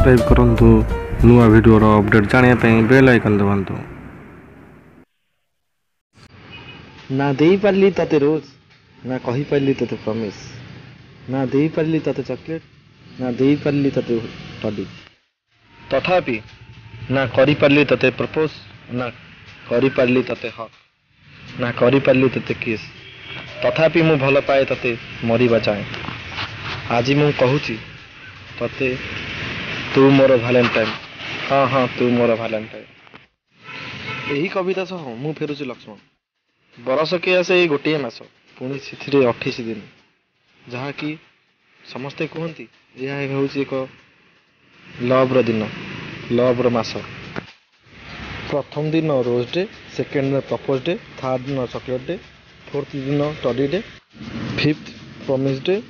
Subscribe करंतु नुआ video रो update जानिया पे बेल आइकन दबांतु। ना देई पारली तते रोज ना कही पारली तते प्रमिस ना देई पारली तते चॉकलेट ना देई पारली तते टडी तथापि ना करी पारली तते प्रपोज ना करी पारली तते हक ना करी पारली तते किस तथापि मु भल पाए तते मरिबा चाहे आज मु कहूची तते तू मोर वैलेंटाइन हाँ हाँ तू मोर वैलेंटाइन। यही कविता सह मु फेरुची लक्ष्मण बरस के आसे गोटे मास पुणी से 28 दिन जहा कि समस्ते कहती यह हूँ एक लव दिन लव मास। प्रथम दिन रोज डे सेकेंड दिन प्रपोज डे थर्ड दिन चॉकलेट डे फोर्थ दिन teddy day fifth promise day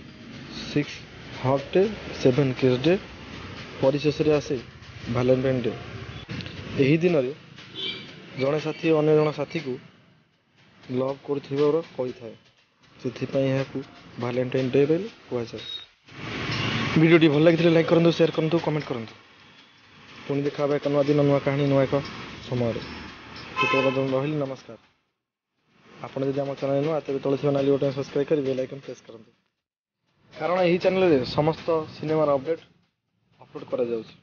six hug day seven kiss day परिशेष आसे वैलेंटाइन डे। यही दिन में जड़े साथी अन्य जन साथी को लव कर वैलेंटाइन डे बोली कहुए। वीडियो भल लगी लाइक करूँ शेयर करूँ कमेंट करूँ पुणी देखा एक नुआ दिन नुआ कहानी नुआ एक समय रही नमस्कार। आपड़ जब आम चैनल नुआ तेज तले नाली बटन सब्सक्राइब कर बेल आइकन प्रेस करूँ कारण यही चैनल समस्त सिनेमार अपडेट अपलोड करा जाउछि।